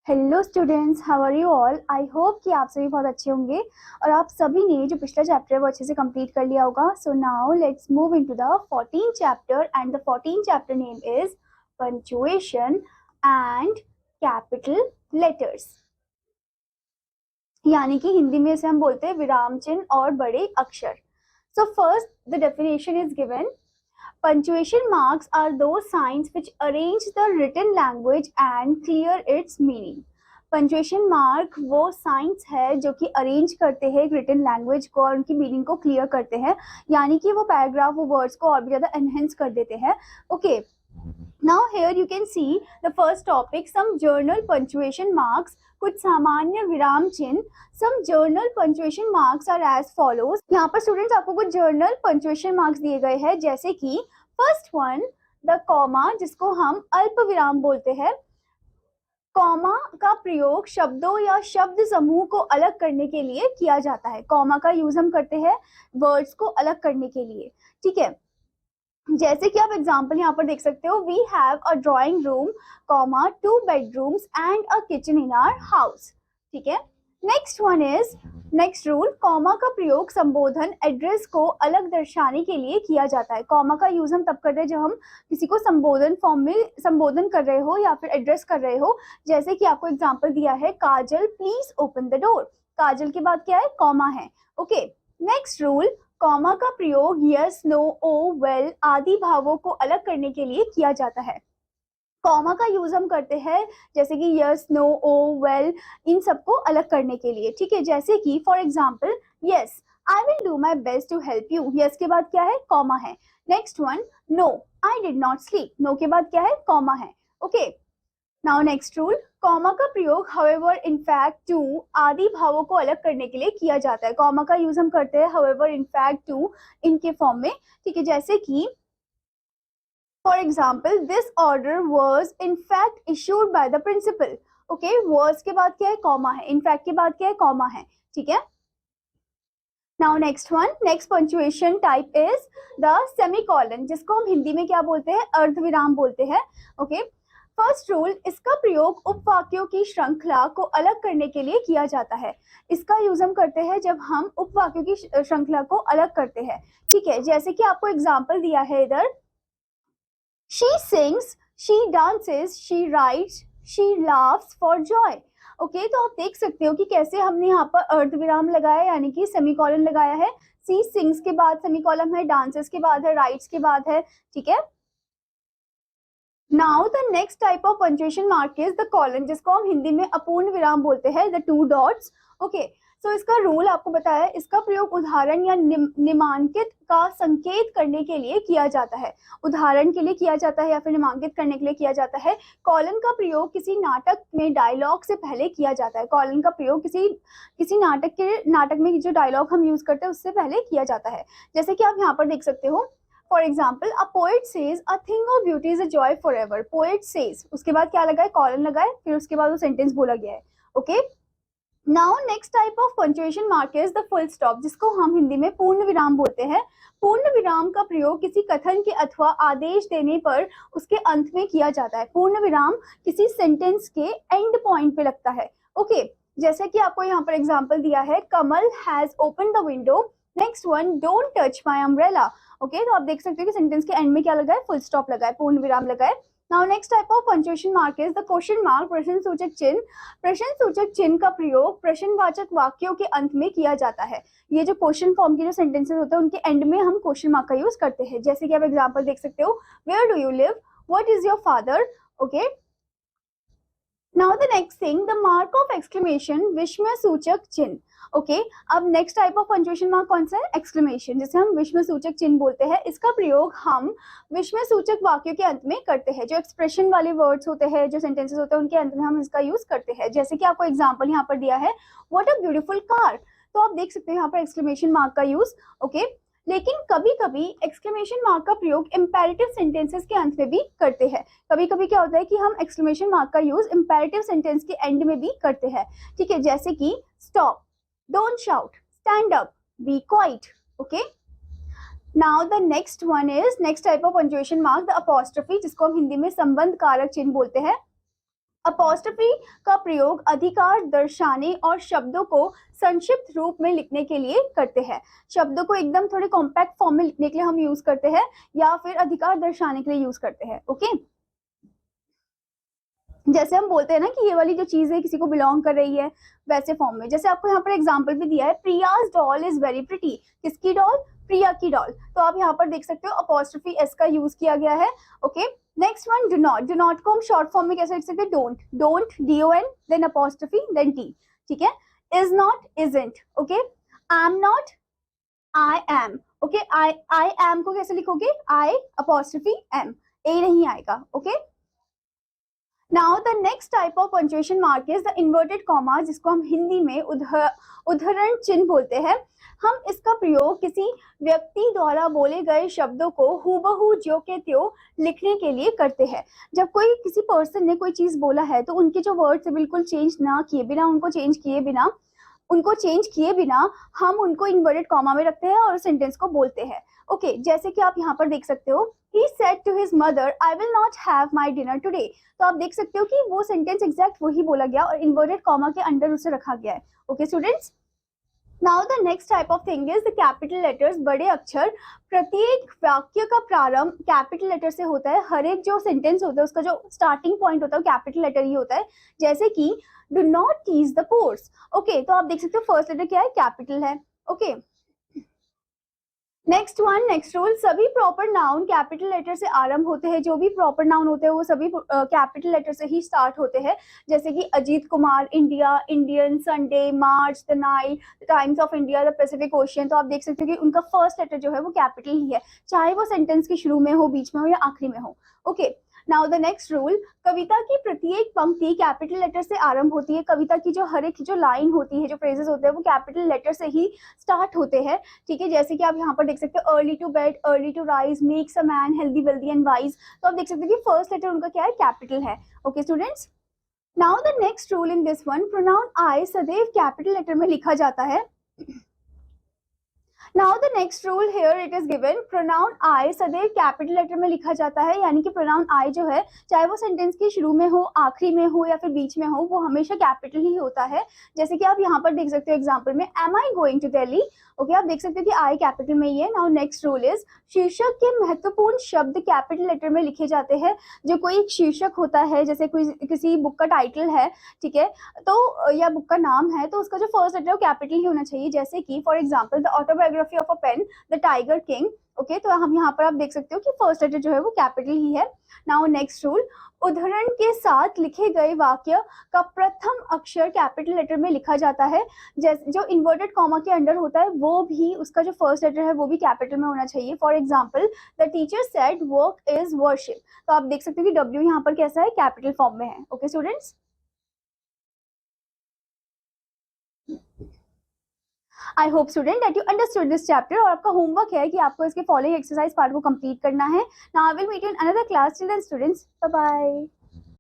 Hello students, how are you all. I hope कि आप सभी बहुत अच्छे होंगे और आप सभी ने जो पिछला चैप्टर है वो अच्छे से कंप्लीट कर लिया होगा। So now let's move into the 14th chapter and the 14th chapter name is punctuation and capital letters, यानी कि हिंदी में इसे हम बोलते हैं विराम चिन्ह और बड़े अक्षर। So first the definition is given. Punctuation marks are those signs which arrange the written language and clear its meaning. Punctuation mark वो साइंस है जो कि अरेंज करते हैं रिटन लैंग्वेज को और उनकी मीनिंग को क्लियर करते हैं, यानी कि वो पैराग्राफ वो वर्ड्स को और भी ज्यादा एनहेंस कर देते हैं। Okay, now here you can see the first topic, some general punctuation marks, कुछ सामान्य विराम चिन्ह। Some general punctuation marks are as follows. यहाँ पर स्टूडेंट्स आपको कुछ जर्नल पंचुएशन मार्क्स दिए गए हैं, जैसे कि फर्स्ट वन द कॉमा, जिसको हम अल्प विराम बोलते हैं। कॉमा का प्रयोग शब्दों या शब्द समूह को अलग करने के लिए किया जाता है। कॉमा का यूज हम करते हैं वर्ड्स को अलग करने के लिए, ठीक है। जैसे कि आप एग्जाम्पल यहाँ पर देख सकते हो, we have a drawing room comma 2 bedrooms and a kitchen in our house, ठीक है। Next one is next rule, comma का प्रयोग संबोधन एड्रेस को अलग दर्शाने के लिए किया जाता है। कॉमा का यूज हम तब करते हैं जब हम किसी को संबोधन फॉर्म में संबोधन कर रहे हो या फिर एड्रेस कर रहे हो। जैसे कि आपको एग्जाम्पल दिया है, काजल प्लीज ओपन द डोर। काजल के बाद क्या है, कॉमा है। ओके, नेक्स्ट रूल, कॉमा का प्रयोग यस, नो, ओ, वेल आदि भावों को अलग करने के लिए किया जाता है। कॉमा का यूज हम करते हैं जैसे कि यस, नो, ओ, वेल, इन सबको अलग करने के लिए, ठीक है। जैसे कि for example, yes I will do my best to help you. Yes के बाद क्या है, कॉमा है। Next one, no I did not sleep. No के बाद क्या है, कॉमा है। Okay, now next rule, comma का प्रयोग however, in fact, to आदि भावों को अलग करने के लिए किया जाता है। कॉमा का यूज हम करते हैं however, in fact, to इनके फॉर्म में, ठीक है। जैसे कि for example, this order was in fact issued by the principal। Okay, was के बाद क्या है, कॉमा है। in fact के बाद क्या है, कॉमा है, ठीक है। Now next one, next punctuation type is the semicolon, जिसको हम हिंदी में क्या बोलते हैं, अर्धविराम बोलते हैं। ओके, फर्स्ट रूल, इसका प्रयोग उपवाक्यों की श्रृंखला को अलग करने के लिए किया जाता है। इसका यूज हम करते हैं जब हम उपवाक्यों की श्रृंखला को अलग करते हैं, ठीक है। जैसे कि आपको एग्जाम्पल दिया है इधर, she sings, she dances, she rides, she laughs for Joy. Okay, तो आप देख सकते हो कि कैसे हमने यहाँ पर अर्धविराम लगाया, यानी कि सेमीकोलन लगाया है। सी सिंग्स के बाद सेमीकोलन है, डांसेस के बाद है, राइड्स के बाद है, ठीक है। Now the next type of punctuation mark is the colon, जिसको हम हिंदी में अपूर्ण विराम बोलते हैं, द 2 डॉट्स। ओके, सो इसका रूल आपको बताया, इसका प्रयोग उदाहरण या निमांकित का संकेत करने के लिए किया जाता है। उदाहरण के लिए किया जाता है या फिर निमांकित करने के लिए किया जाता है। कॉलन का प्रयोग किसी नाटक में डायलॉग से पहले किया जाता है। कॉलन का प्रयोग किसी नाटक में जो डायलॉग हम यूज करते हैं उससे पहले किया जाता है। जैसे कि आप यहाँ पर देख सकते हो, for example, a poet says a thing of beauty is a joy for ever. Poet says, उसके बाद क्या लगा है, कॉलन लगा है, फिर उसके बाद वो सेंटेंस बोला गया है। Okay, now next type of punctuation mark is the full stop, जिसको हम हिंदी में पूर्ण विराम बोलते हैं। पूर्ण विराम का प्रयोग किसी कथन के अथवा आदेश देने पर उसके अंत में किया जाता है। पूर्ण विराम किसी सेंटेंस के एंड पॉइंट पे लगता है। ओके, जैसे कि आपको यहाँ पर एग्जाम्पल दिया है, Kamal has open the window. Next one, don't touch my umbrella. Okay, तो आप देख सकते हो कि सेंटेंस के एंड में क्या लगा है, फुल स्टॉप लगा है, पूर्ण विराम लगा है। Now next type of punctuation mark is the question mark, प्रश्न सूचक चिन्ह। प्रश्न सूचक चिन्ह का प्रयोग प्रश्नवाचक वाक्यों के अंत में किया जाता है। ये जो क्वेश्चन फॉर्म के जो सेंटेंसेस होते हैं उनके एंड में हम क्वेश्चन मार्क का यूज करते हैं। जैसे कि आप एग्जांपल देख सकते हो, where do you live, what is your father. Okay, now the next thing, the mark of exclamation, विस्मय सूचक चिन्ह। ओके, अब next type of punctuation mark कौन सा है, एक्सक्लेमेशन, जिसे हम विस्मय सूचक चिन्ह बोलते हैं। इसका प्रयोग हम विस्मय सूचक वाक्यों के अंत में करते हैं। जो एक्सप्रेशन वाले वर्ड्स होते हैं, जो सेंटेंसेस होते हैं, उनके अंत में हम इसका यूज करते हैं। जैसे कि आपको एग्जाम्पल यहाँ पर दिया है, व्हाट अ ब्यूटीफुल कार, तो आप देख सकते हो यहाँ पर एक्सक्लेमेशन मार्क का यूज। ओके, लेकिन कभी कभी एक्सक्लेमेशन मार्क का प्रयोग इंपेरेटिव सेंटेंसेस के अंत में भी करते हैं। कभी कभी क्या होता है कि हम एक्सक्लेमेशन मार्क का यूज इंपेरेटिव सेंटेंस के एंड में भी करते हैं, ठीक है। जैसे कि stop, don't shout, stand up, be quiet. Okay, now the next one is next type of punctuation mark, the apostrophe, जिसको हम हिंदी में संबंध कारक चिन्ह बोलते हैं। अपोस्ट्रोफी का प्रयोग अधिकार दर्शाने और शब्दों को संक्षिप्त रूप में लिखने के लिए करते हैं। शब्दों को एकदम थोड़े कॉम्पैक्ट फॉर्म में लिखने के लिए हम यूज करते हैं या फिर अधिकार दर्शाने के लिए यूज करते हैं। ओके, जैसे हम बोलते हैं ना कि ये वाली जो चीज है किसी को बिलोंग कर रही है, वैसे फॉर्म में। जैसे आपको यहाँ पर एग्जांपल भी दिया है, Priya's doll is very pretty. किसकी डॉल? प्रिया की डॉल। तो आप यहाँ पर देख सकते हो अपोस्ट्रोफी एस का यूज किया गया है। Okay, next one, do not. Do not को हम शॉर्ट फॉर्म में कैसे लिख सकते हैं? Don't. Don't, DON, then apostrophe, then T। ठीक है, is not, isn't. Okay, I am not, I am. Okay, I am को कैसे लिखोगे? आई अपोस्ट्रोफी एम, ए नहीं आएगा। Okay, now the next type of punctuation mark is the inverted comma, जिसको हम हिंदी में उद्धरण चिन्ह बोलते हैं। हम इसका प्रयोग किसी व्यक्ति द्वारा बोले गए शब्दों को हूबहू ज्यों के त्यों लिखने के लिए करते हैं। जब कोई किसी पर्सन ने कोई चीज बोला है तो उनके जो वर्ड्स है बिल्कुल चेंज ना किए बिना, उनको चेंज किए बिना हम उनको इन्वर्टेड कॉमा में रखते हैं और सेंटेंस को बोलते हैं। ओके, जैसे कि आप यहाँ पर देख सकते हो, he said to his mother I will not have my dinner today। तो आप देख सकते हो कि वो सेंटेंस एग्जैक्ट वही बोला गया और इन्वर्टेड कॉमा के अंडर उसे रखा गया है। Okay students, now the next type of thing is the capital letters, बड़े अक्षर। प्रत्येक वाक्य का प्रारंभ कैपिटल लेटर से होता है। हर एक जो सेंटेंस होता है उसका जो स्टार्टिंग पॉइंट होता है वो कैपिटल लेटर ही होता है। जैसे कि do not tease the pores. Okay, तो आप देख सकते हो फर्स्ट लेटर क्या है? कैपिटल है। Okay, next one, next rule, सभी प्रॉपर नाउन कैपिटल लेटर से आरंभ होते हैं। जो भी प्रॉपर नाउन होते हैं वो सभी कैपिटल लेटर से ही स्टार्ट होते हैं। जैसे कि Ajit Kumar, India, Indian, Sunday, March, the Nile, the times of India, the Pacific ocean. तो आप देख सकते हो कि उनका फर्स्ट लेटर जो है वो कैपिटल ही है, चाहे वो सेंटेंस के शुरू में हो, बीच में हो या आखिरी में हो। Okay, now the next rule, कविता की प्रत्येक पंक्ति कैपिटल लेटर से आरंभ होती है। कविता की जो हर एक जो लाइन होती है, जो फ्रेजेस होते हैं वो कैपिटल लेटर से ही स्टार्ट होते हैं। ठीक है, जैसे कि आप यहाँ पर देख सकते हो, early to bed, early to rise, makes a man healthy, wealthy and wise. तो आप देख सकते हो कि फर्स्ट लेटर उनका क्या है? कैपिटल है। Okay students, now the next rule in this one, pronoun आई सदैव कैपिटल लेटर में लिखा जाता है। Now the next rule here it is given, pronoun आई सदैव कैपिटल लेटर में लिखा जाता है। यानी कि प्रोनाउन आई जो है, चाहे वो सेंटेंस के शुरू में हो, आखिरी में हो या फिर बीच में हो, वो हमेशा कैपिटल ही होता है। जैसे कि आप यहाँ पर देख सकते हो एग्जाम्पल में, am I going to Delhi. Okay, आप देख सकते हो कि आई कैपिटल में ही है। नाउ नेक्स्ट रूल इज, शीर्षक के महत्वपूर्ण शब्द कैपिटल लेटर में लिखे जाते हैं। जो कोई एक शीर्षक होता है, जैसे कोई किसी बुक का टाइटल है, ठीक है, तो या बुक का नाम है, तो उसका जो फर्स्ट लेटर है वो कैपिटल ही होना चाहिए। जैसे कि for example, the autobiography of a pen, the tiger king. Okay, तो हम यहाँ पर आप देख सकते हो कि फर्स्ट लेटर जो है वो कैपिटल ही है। नाउ नेक्स्ट रूल, उद्धरण के साथ लिखे गए वाक्य का प्रथम अक्षर कैपिटल लेटर में लिखा जाता है। जैसे जो इन्वर्टेड कॉमा के अंडर होता है वो भी, उसका जो फर्स्ट लेटर है वो भी कैपिटल में होना चाहिए। For example, the teacher said work is worship. तो आप देख सकते हो कि W यहाँ पर कैसा है? कैपिटल फॉर्म में है। Okay students, I hope student that you understood this chapter. और आपका होमवर्क है कि आपको इसके फॉलोइंग एक्सरसाइज पार्ट को कंप्लीट करना है। Now I will meet you in another class. Till then students, bye bye.